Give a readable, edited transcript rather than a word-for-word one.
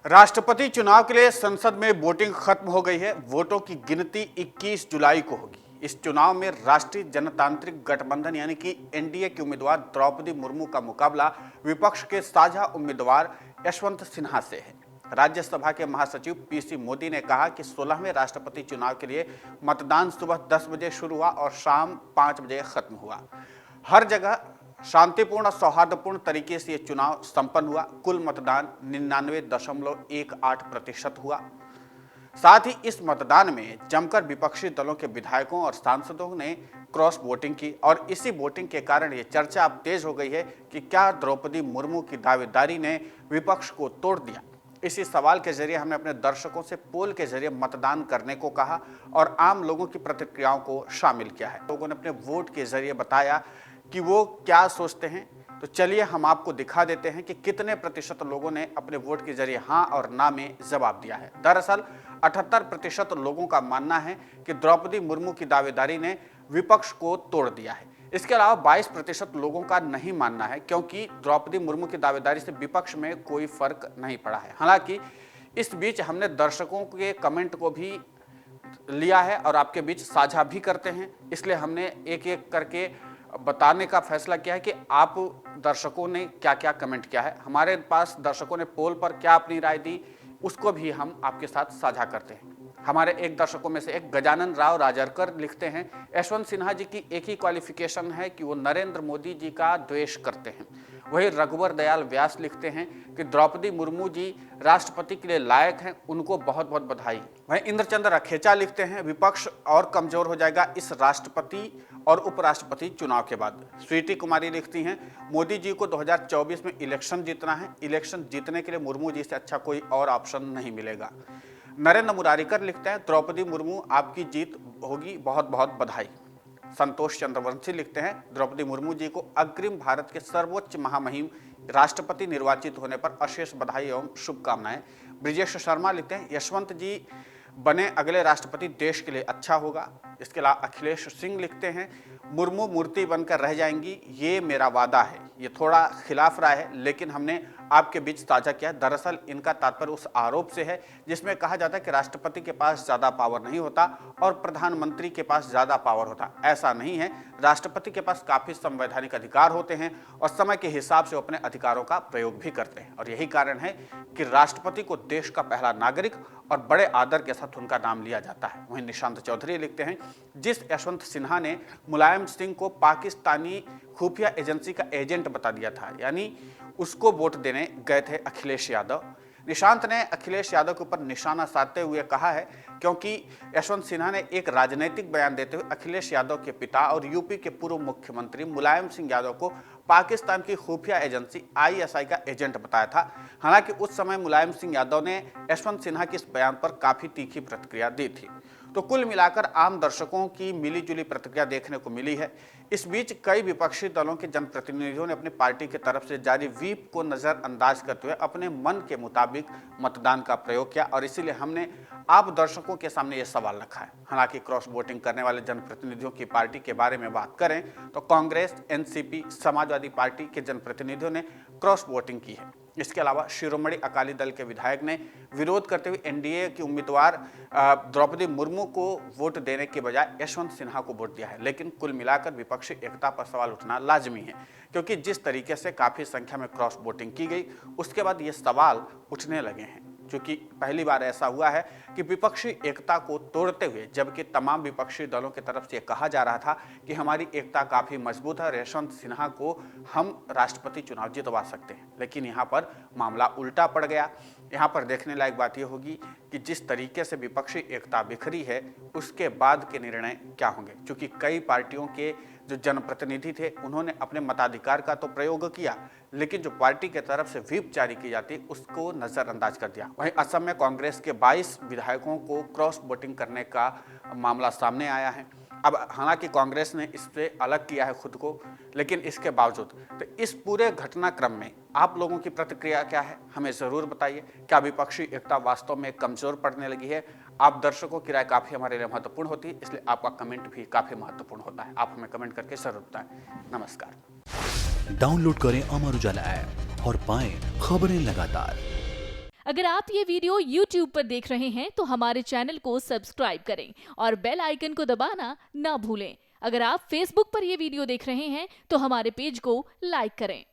राष्ट्रपति चुनाव के लिए संसद में वोटिंग खत्म हो गई है। वोटों की गिनती 21 जुलाई को होगी। इस चुनाव में राष्ट्रीय जनतांत्रिक गठबंधन यानी कि एनडीए की उम्मीदवार द्रौपदी मुर्मू का मुकाबला विपक्ष के साझा उम्मीदवार यशवंत सिन्हा से है। राज्यसभा के महासचिव पीसी मोदी ने कहा कि 16वें राष्ट्रपति चुनाव के लिए मतदान सुबह 10 बजे शुरू हुआ और शाम 5 बजे खत्म हुआ। हर जगह शांतिपूर्ण और सौहार्दपूर्ण तरीके से ये चुनाव संपन्न हुआ। कुल मतदान 99.18% हुआ। साथ ही इस मतदान में जमकर विपक्षी दलों के विधायकों और सांसदों ने क्रॉस वोटिंग की और इसी वोटिंग के कारण ये चर्चा अब तेज हो गई है कि क्या द्रौपदी मुर्मू की दावेदारी ने विपक्ष को तोड़ दिया। इसी सवाल के जरिए हमने अपने दर्शकों से पोल के जरिए मतदान करने को कहा और आम लोगों की प्रतिक्रियाओं को शामिल किया है। लोगों ने अपने वोट के जरिए बताया कि वो क्या सोचते हैं। तो चलिए हम आपको दिखा देते हैं कि कितने प्रतिशत लोगों ने अपने वोट के जरिए हाँ और ना में जवाब दिया है। दरअसल 78% लोगों का मानना है कि द्रौपदी मुर्मू की दावेदारी ने विपक्ष को तोड़ दिया है। इसके अलावा 22% लोगों का नहीं मानना है, क्योंकि द्रौपदी मुर्मू की दावेदारी से विपक्ष में कोई फर्क नहीं पड़ा है। हालांकि इस बीच हमने दर्शकों के कमेंट को भी लिया है और आपके बीच साझा भी करते हैं, इसलिए हमने एक एक करके बताने का फैसला किया है कि आप दर्शकों ने क्या क्या कमेंट किया है। हमारे पास दर्शकों ने पोल पर क्या अपनी राय दी, उसको भी हम आपके साथ साझा करते हैं। हमारे एक दर्शकों में से एक गजानन राव राजरकर लिखते हैं, यशवंत सिन्हा जी की एक ही क्वालिफिकेशन है कि वो नरेंद्र मोदी जी का द्वेष करते हैं। वही रघुवर दयाल व्यास लिखते हैं कि द्रौपदी मुर्मू जी राष्ट्रपति के लिए लायक हैं, उनको बहुत बहुत बधाई। वहीं इंद्रचंद्र रखेचा लिखते हैं, विपक्ष और कमजोर हो जाएगा इस राष्ट्रपति और उपराष्ट्रपति चुनाव के बाद। स्वीटी कुमारी लिखती हैं, मोदी जी को 2024 में इलेक्शन जीतना है। इलेक्शन जीतने के लिए मुर्मू जी से अच्छा कोई और ऑप्शन नहीं मिलेगा। नरेंद्र मुरारीकर लिखते हैं, द्रौपदी मुर्मू आपकी जीत होगी, बहुत बहुत बधाई। संतोष चंद्रवंशी लिखते हैं, द्रौपदी मुर्मू जी को अग्रिम भारत के सर्वोच्च महामहिम राष्ट्रपति निर्वाचित होने पर अशेष बधाई एवं शुभकामनाएं। ब्रिजेश शर्मा लिखते हैं, यशवंत जी बने अगले राष्ट्रपति, देश के लिए अच्छा होगा। इसके अलावा अखिलेश सिंह लिखते हैं, मुर्मू मूर्ति बनकर रह जाएंगी, ये मेरा वादा है। ये थोड़ा खिलाफ राय है, लेकिन हमने आपके बीच साझा किया। दरअसल इनका तात्पर्य उस आरोप से है जिसमें कहा जाता है कि राष्ट्रपति के पास ज़्यादा पावर नहीं होता और प्रधानमंत्री के पास ज़्यादा पावर होता। ऐसा नहीं है, राष्ट्रपति के पास काफ़ी संवैधानिक अधिकार होते हैं और समय के हिसाब से वो अपने अधिकारों का प्रयोग भी करते हैं। और यही कारण है कि राष्ट्रपति को देश का पहला नागरिक और बड़े आदर के साथ उनका नाम लिया जाता है। वहीं निशांत चौधरी लिखते हैं, जिस यशवंत सिन्हा ने मुलायम सिंह को पाकिस्तानी खुफिया एजेंसी का एजेंट बता दिया था, यानी उसको वोट देने गए थे अखिलेश यादव। निशांत ने अखिलेश यादव के ऊपर निशाना साधते हुए कहा है, क्योंकि यशवंत सिन्हा ने एक राजनीतिक बयान देते हुए अखिलेश यादव के पिता और यूपी के पूर्व मुख्यमंत्री मुलायम सिंह यादव को पाकिस्तान की खुफिया एजेंसी आईएसआई का एजेंट बताया था। हालांकि उस समय मुलायम सिंह यादव ने यशवंत सिन्हा के इस बयान पर काफ़ी तीखी प्रतिक्रिया दी थी। तो कुल मिलाकर आम दर्शकों की मिलीजुली प्रतिक्रिया देखने को मिली है। इस बीच कई विपक्षी दलों के जनप्रतिनिधियों ने अपनी पार्टी की तरफ से जारी व्हीप को नज़रअंदाज करते हुए अपने मन के मुताबिक मतदान का प्रयोग किया और इसीलिए हमने आप दर्शकों के सामने ये सवाल रखा है। हालांकि क्रॉस वोटिंग करने वाले जनप्रतिनिधियों की पार्टी के बारे में बात करें तो कांग्रेस, एनसीपी, समाजवादी पार्टी के जनप्रतिनिधियों ने क्रॉस वोटिंग की है। इसके अलावा शिरोमणि अकाली दल के विधायक ने विरोध करते हुए एनडीए की उम्मीदवार द्रौपदी मुर्मू को वोट देने के बजाय यशवंत सिन्हा को वोट दिया है। लेकिन कुल मिलाकर विपक्षी एकता पर सवाल उठना लाजमी है, क्योंकि जिस तरीके से काफ़ी संख्या में क्रॉस वोटिंग की गई उसके बाद ये सवाल उठने लगे हैं। क्योंकि पहली बार ऐसा हुआ है कि विपक्षी एकता को तोड़ते हुए, जबकि तमाम विपक्षी दलों की तरफ से कहा जा रहा था कि हमारी एकता काफ़ी मजबूत है और यशवंत सिन्हा को हम राष्ट्रपति चुनाव जितवा सकते हैं, लेकिन यहाँ पर मामला उल्टा पड़ गया। यहाँ पर देखने लायक बात यह होगी कि जिस तरीके से विपक्षी एकता बिखरी है उसके बाद के निर्णय क्या होंगे। क्योंकि कई पार्टियों के जो जनप्रतिनिधि थे उन्होंने अपने मताधिकार का तो प्रयोग किया, लेकिन जो पार्टी के तरफ से व्हिप जारी की जाती उसको नज़रअंदाज कर दिया। वहीं असम में कांग्रेस के 22 विधायकों को क्रॉस वोटिंग करने का मामला सामने आया है। अब हालांकि कांग्रेस ने इससे अलग किया है खुद को, लेकिन इसके बावजूद तो इस पूरे घटनाक्रम में आप लोगों की प्रतिक्रिया क्या है, हमें ज़रूर बताइए। क्या विपक्षी एकता वास्तव में कमज़ोर पड़ने लगी है? आप दर्शकों की राय काफ़ी हमारे लिए महत्वपूर्ण होती है, इसलिए आपका कमेंट भी काफ़ी महत्वपूर्ण होता है। आप हमें कमेंट करके ज़रूर बताएं। नमस्कार। डाउनलोड करें अमर उजाला ऐप और पाएं खबरें लगातार। अगर आप ये वीडियो YouTube पर देख रहे हैं तो हमारे चैनल को सब्सक्राइब करें और बेल आइकन को दबाना ना भूलें। अगर आप Facebook पर ये वीडियो देख रहे हैं तो हमारे पेज को लाइक करें।